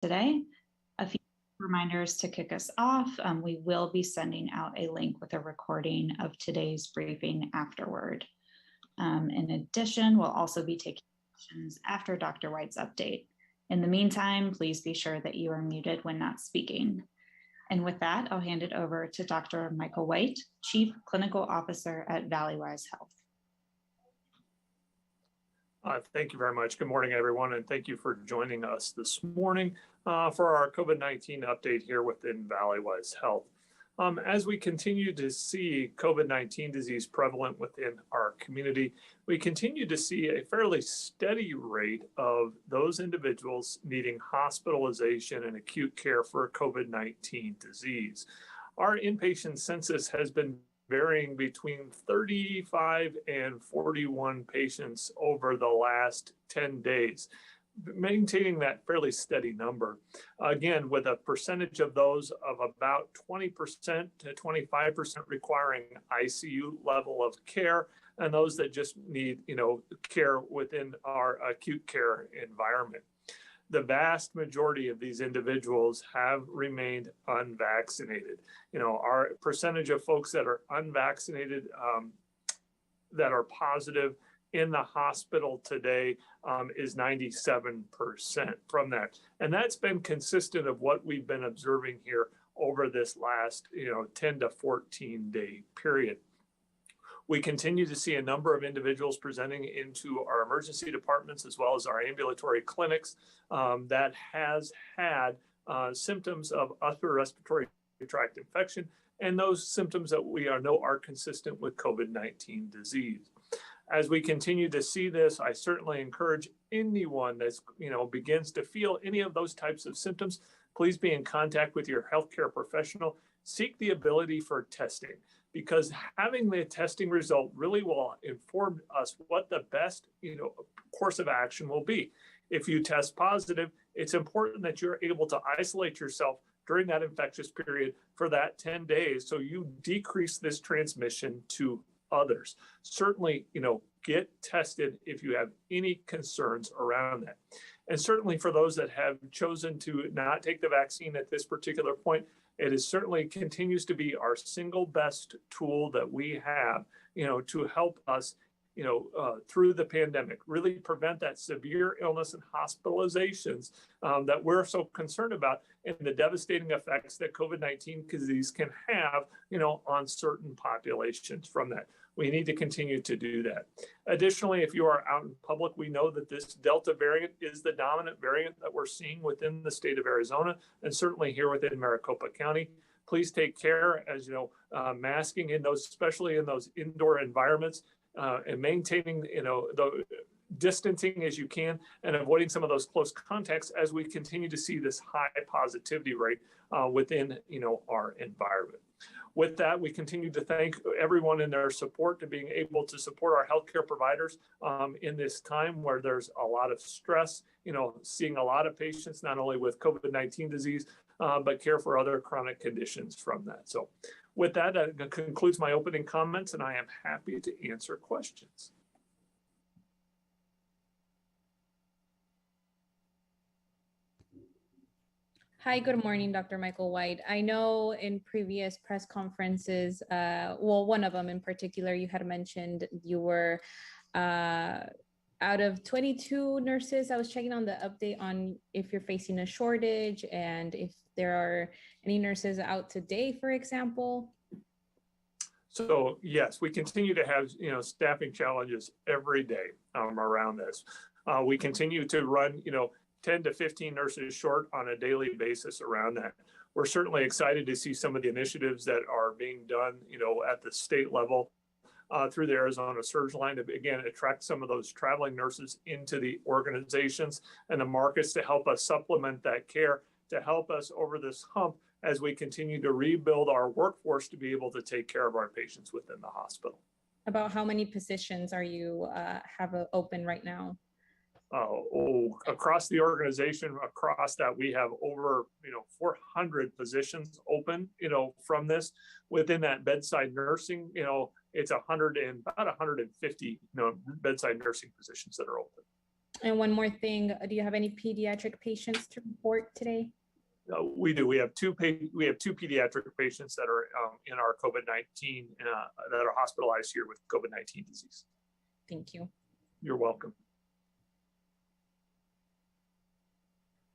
today. A few reminders to kick us off. We will be sending out a link with a recording of today's briefing afterward. In addition, we'll also be taking questions after Dr. White's update. In the meantime, please be sure that you are muted when not speaking. And with that, I'll hand it over to Dr. Michael White, Chief Clinical Officer at Valleywise Health. Thank you very much. Good morning, everyone, and thank you for joining us this morning for our COVID-19 update here within Valleywise Health. As we continue to see COVID-19 disease prevalent within our community, we continue to see a fairly steady rate of those individuals needing hospitalization and acute care for COVID-19 disease. Our inpatient census has been varying between 35 and 41 patients over the last 10 days, maintaining that fairly steady number. Again, with a percentage of those of about 20% to 25% requiring ICU level of care, and those that just need, care within our acute care environment. The vast majority of these individuals have remained unvaccinated. Our percentage of folks that are unvaccinated, that are positive in the hospital today is 97% from that. And that's been consistent of what we've been observing here over this last, 10 to 14 day period. We continue to see a number of individuals presenting into our emergency departments as well as our ambulatory clinics that has had symptoms of upper respiratory tract infection, and those symptoms that we know are consistent with COVID-19 disease. As we continue to see this, I certainly encourage anyone that's, begins to feel any of those types of symptoms, please be in contact with your healthcare professional. Seek the ability for testing, because having the testing result really will inform us what the best, course of action will be. If you test positive, it's important that you're able to isolate yourself during that infectious period for that 10 days so you decrease this transmission to others. Certainly, get tested if you have any concerns around that. And certainly for those that have chosen to not take the vaccine at this particular point, it is certainly continues to be our single best tool that we have, to help us, through the pandemic, really prevent that severe illness and hospitalizations that we're so concerned about, and the devastating effects that COVID-19 disease can have, on certain populations from that. We need to continue to do that. Additionally, if you are out in public, we know that this Delta variant is the dominant variant that we're seeing within the state of Arizona, and certainly here within Maricopa County. Please take care, as masking in those, especially in those indoor environments, and maintaining, the distancing as you can, and avoiding some of those close contacts as we continue to see this high positivity rate within, our environment. With that, we continue to thank everyone in their support to being able to support our healthcare providers in this time where there's a lot of stress, seeing a lot of patients, not only with COVID-19 disease, but care for other chronic conditions from that. So with that, that concludes my opening comments, and I am happy to answer questions. Hi, good morning, Dr. Michael White. I know in previous press conferences, one of them in particular, you had mentioned you were out of 22 nurses. I was checking on the update on if you're facing a shortage and if there are any nurses out today, for example. So yes, we continue to have, staffing challenges every day around this. We continue to run, 10 to 15 nurses short on a daily basis around that. We're certainly excited to see some of the initiatives that are being done, at the state level through the Arizona Surge Line to, again, attract some of those traveling nurses into the organizations and the markets to help us supplement that care, to help us over this hump as we continue to rebuild our workforce to be able to take care of our patients within the hospital. About how many positions are you have open right now? Across the organization, across that, we have over 400 positions open, from this. Within that bedside nursing, it's about 150 bedside nursing positions that are open. And one more thing, do you have any pediatric patients to report today? We do. We have two pediatric patients that are in our COVID-19 that are hospitalized here with COVID-19 disease. Thank you. You're welcome.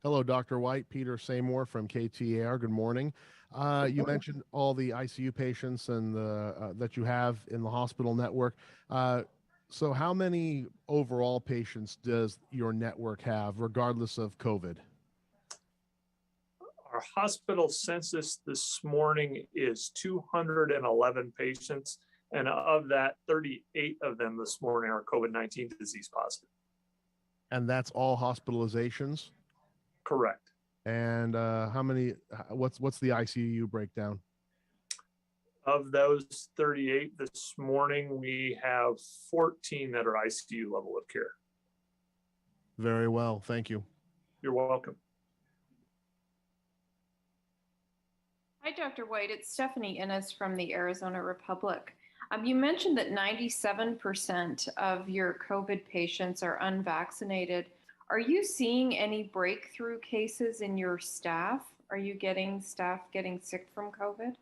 Hello, Dr. White. Peter Seymour from KTAR. Good morning. You mentioned all the ICU patients and that you have in the hospital network. So how many overall patients does your network have, regardless of COVID? Our hospital census this morning is 211 patients, and of that, 38 of them this morning are COVID-19 disease positive. And that's all hospitalizations? Correct. And how many? What's the ICU breakdown? Of those 38 this morning, we have 14 that are ICU level of care. Very well. Thank you. You're welcome. Hi, Dr. White. It's Stephanie Innes from the Arizona Republic. You mentioned that 97% of your COVID patients are unvaccinated. Are you seeing any breakthrough cases in your staff? Are you getting staff getting sick from COVID?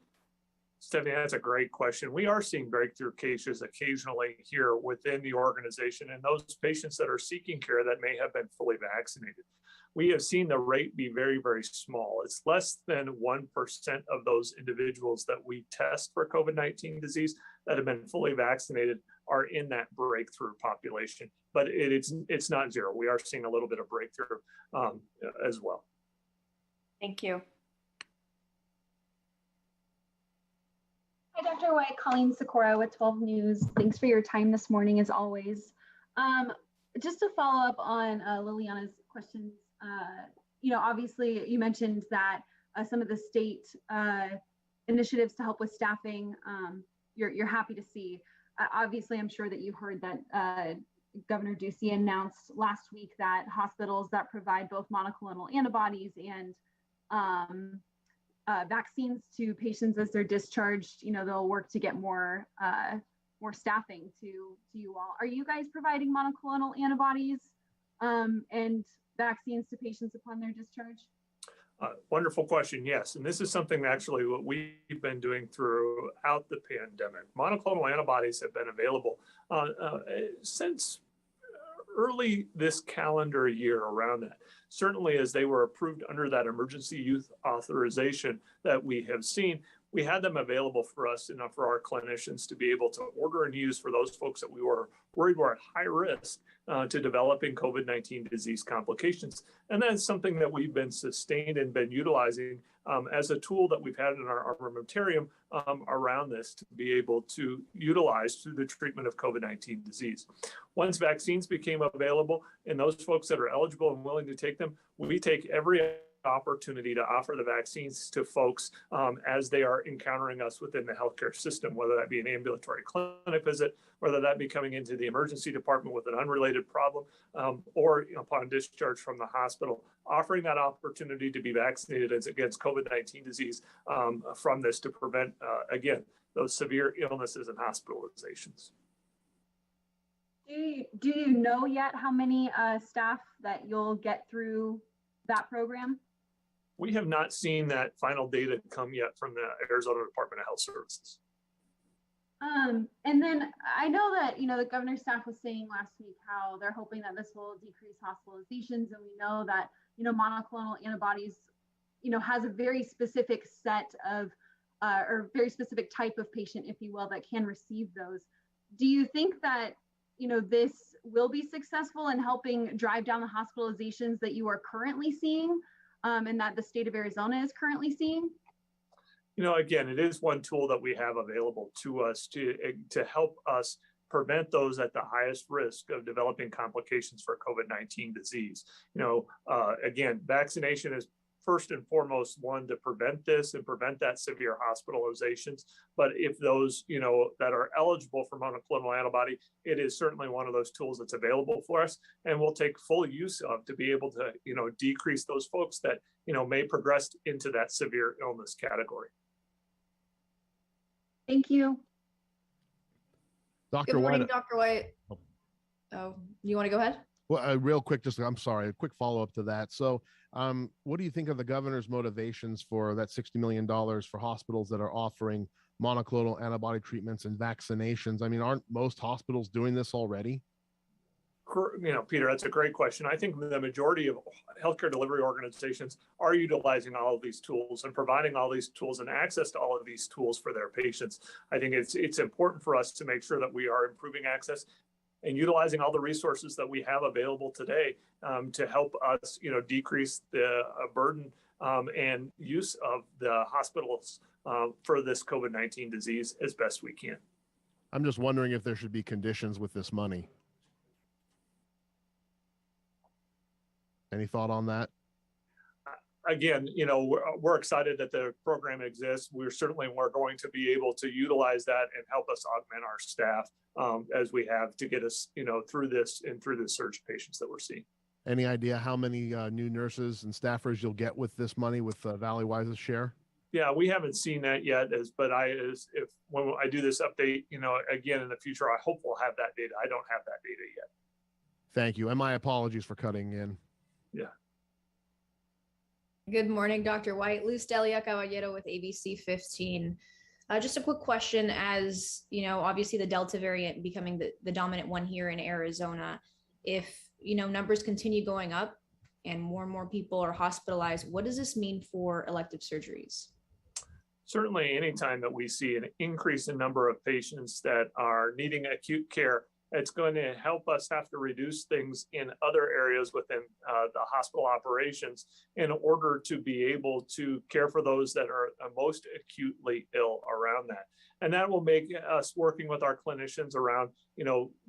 Stephanie, that's a great question. We are seeing breakthrough cases occasionally here within the organization, and those patients that are seeking care that may have been fully vaccinated. We have seen the rate be very, very small. It's less than 1% of those individuals that we test for COVID-19 disease that have been fully vaccinated are in that breakthrough population, but it's not zero. We are seeing a little bit of breakthrough as well. Thank you. Hi, Dr. White. Colleen Sikora with 12 News. Thanks for your time this morning, as always. Just to follow up on Liliana's questions, obviously you mentioned that some of the state initiatives to help with staffing, you're happy to see. Obviously, I'm sure that you heard that Governor Ducey announced last week that hospitals that provide both monoclonal antibodies and vaccines to patients as they're discharged, they'll work to get more staffing to you all. Are you guys providing monoclonal antibodies and vaccines to patients upon their discharge? Wonderful question. Yes. And this is something actually what we've been doing throughout the pandemic. Monoclonal antibodies have been available since early this calendar year, around that. Certainly as they were approved under that emergency use authorization that we have seen, we had them available for us and for our clinicians to be able to order and use for those folks that we were worried were at high risk to developing COVID-19 disease complications. And that's something that we've been sustained and been utilizing as a tool that we've had in our armamentarium around this to be able to utilize through the treatment of COVID-19 disease. Once vaccines became available and those folks that are eligible and willing to take them, we take every opportunity to offer the vaccines to folks as they are encountering us within the healthcare system, whether that be an ambulatory clinic visit, whether that be coming into the emergency department with an unrelated problem, or upon discharge from the hospital, offering that opportunity to be vaccinated against COVID-19 disease from this to prevent, again, those severe illnesses and hospitalizations. Do you know yet how many staff that you'll get through that program? We have not seen that final data come yet from the Arizona Department of Health Services. And then I know that, the governor's staff was saying last week how they're hoping that this will decrease hospitalizations. And we know that, monoclonal antibodies, has a very specific set of, or very specific type of patient, if you will, that can receive those. Do you think that, this will be successful in helping drive down the hospitalizations that you are currently seeing and that the state of Arizona is currently seeing? Again, it is one tool that we have available to us to help us prevent those at the highest risk of developing complications for COVID-19 disease. Again, vaccination is first and foremost one to prevent this and prevent that severe hospitalizations. But if those, that are eligible for monoclonal antibody, it is certainly one of those tools that's available for us and we'll take full use of to be able to, decrease those folks that, may progress into that severe illness category. Thank you. Dr. Good morning, White. Dr. White. Oh, you want to go ahead? Well, real quick, I'm sorry, a quick follow-up to that. So, what do you think of the governor's motivations for that $60 million for hospitals that are offering monoclonal antibody treatments and vaccinations? I mean, aren't most hospitals doing this already? Peter, that's a great question. I think the majority of healthcare delivery organizations are utilizing all of these tools and providing all these tools and access to all of these tools for their patients. I think it's important for us to make sure that we are improving access and utilizing all the resources that we have available today to help us, decrease the burden and use of the hospitals for this COVID-19 disease as best we can. I'm just wondering if there should be conditions with this money. Any thought on that? Again, we're excited that the program exists. We're going to be able to utilize that and help us augment our staff as we have to get us, through this and through the surge of patients that we're seeing. Any idea how many new nurses and staffers you'll get with this money with Valleywise's share? Yeah, we haven't seen that yet, when I do this update, again in the future, I hope we'll have that data. I don't have that data yet. Thank you. And my apologies for cutting in. Yeah. Good morning, Dr. White. Luz Delia Caballero with ABC 15. Just a quick question, as obviously the Delta variant becoming the dominant one here in Arizona. If numbers continue going up and more people are hospitalized, what does this mean for elective surgeries? Certainly, anytime that we see an increase in number of patients that are needing acute care, it's going to help us have to reduce things in other areas within the hospital operations in order to be able to care for those that are most acutely ill around that. And that will make us working with our clinicians around,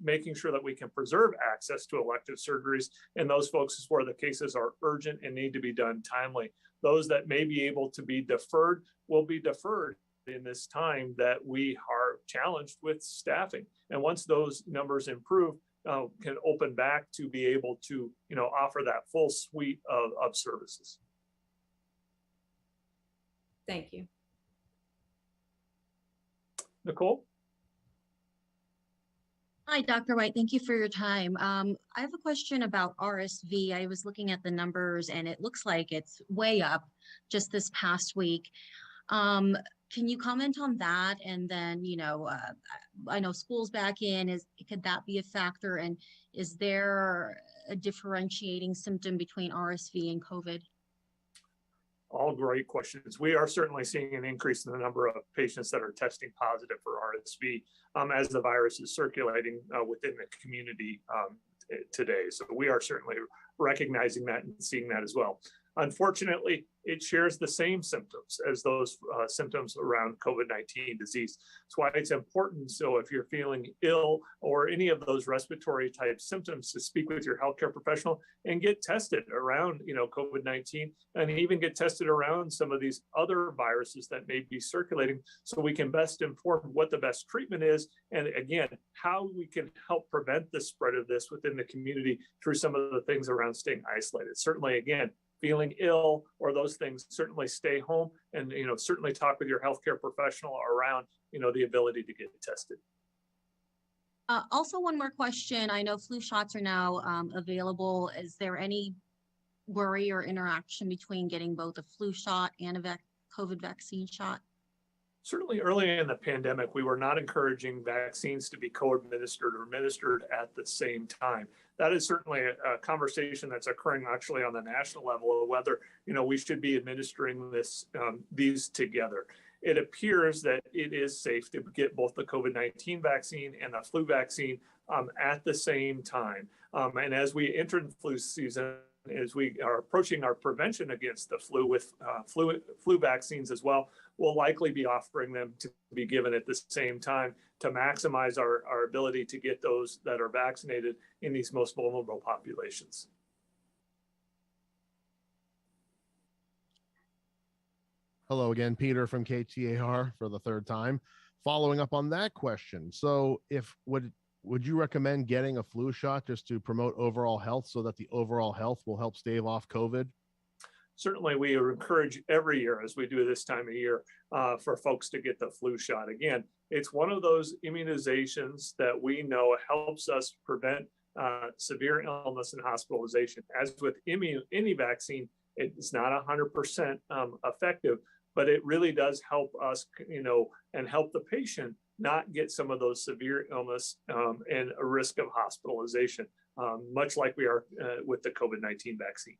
making sure that we can preserve access to elective surgeries and those folks where the cases are urgent and need to be done timely. Those that may be able to be deferred will be deferred in this time that we are challenged with staffing. And once those numbers improve, can open back to be able to, offer that full suite of services. Thank you. Nicole? Hi, Dr. White. Thank you for your time. I have a question about RSV. I was looking at the numbers and it looks like it's way up just this past week. Can you comment on that? And then, I know school's back in, could that be a factor? And is there a differentiating symptom between RSV and COVID? All great questions. We are certainly seeing an increase in the number of patients that are testing positive for RSV as the virus is circulating within the community today. So we are certainly recognizing that and seeing that as well. Unfortunately, it shares the same symptoms as those symptoms around COVID-19 disease. That's why it's important. So if you're feeling ill or any of those respiratory type symptoms, to speak with your healthcare professional and get tested around, COVID-19, and even get tested around some of these other viruses that may be circulating, so we can best inform what the best treatment is. And again, how we can help prevent the spread of this within the community through some of the things around staying isolated. Certainly, again, feeling ill or those things, certainly stay home and, certainly talk with your healthcare professional around, the ability to get tested. Also, one more question. I know flu shots are now available. Is there any worry or interaction between getting both a flu shot and a COVID vaccine shot? Certainly early in the pandemic, we were not encouraging vaccines to be co-administered or administered at the same time. That is certainly a conversation that's occurring actually on the national level of whether, we should be administering these together. It appears that it is safe to get both the COVID-19 vaccine and the flu vaccine at the same time. And as we enter the flu season, as we are approaching our prevention against the flu with flu vaccines as well, we'll likely be offering them to be given at the same time to maximize our ability to get those that are vaccinated in these most vulnerable populations. Hello again, Peter from KTAR for the third time. Following up on that question. So would you recommend getting a flu shot just to promote overall health so that the overall health will help stave off COVID? Certainly, we encourage every year as we do this time of year for folks to get the flu shot. Again, it's one of those immunizations that we know helps us prevent severe illness and hospitalization. As with any vaccine, it's not 100% effective, but it really does help us, and help the patient not get some of those severe illness and a risk of hospitalization, much like we are with the COVID-19 vaccine.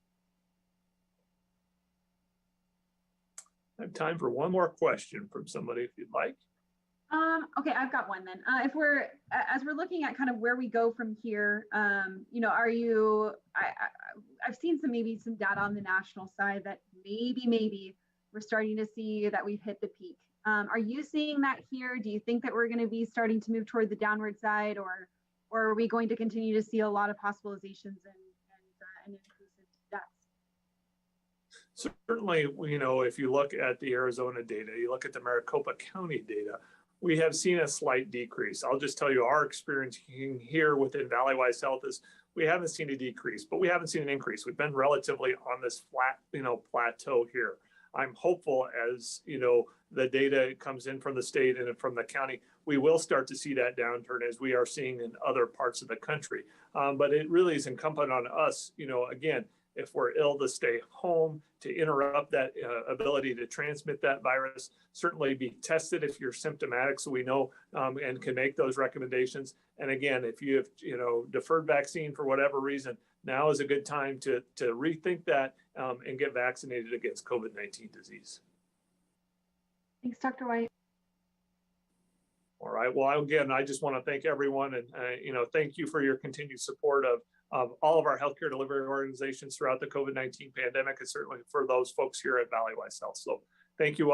I have time for one more question from somebody if you'd like. Okay, I've got one then. As we're looking at kind of where we go from here, I've seen maybe some data on the national side that maybe we're starting to see that we've hit the peak. Are you seeing that here? Do you think that we're going to be starting to move toward the downward side, or are we going to continue to see a lot of hospitalizations and increase in deaths? Certainly, if you look at the Arizona data, you look at the Maricopa County data, we have seen a slight decrease. I'll just tell you our experience here within Valleywise Health is we haven't seen a decrease, but we haven't seen an increase. We've been relatively on this flat, plateau here. I'm hopeful as, the data comes in from the state and from the county, we will start to see that downturn as we are seeing in other parts of the country. But it really is incumbent on us, again, if we're ill, to stay home, to interrupt that ability to transmit that virus, certainly be tested if you're symptomatic so we know and can make those recommendations. And again, if you have deferred vaccine for whatever reason, now is a good time to rethink that and get vaccinated against COVID-19 disease. Thanks, Dr. White. All right. Well, again, I just want to thank everyone and, thank you for your continued support of all of our healthcare delivery organizations throughout the COVID-19 pandemic, and certainly for those folks here at Valleywise Health. So thank you all.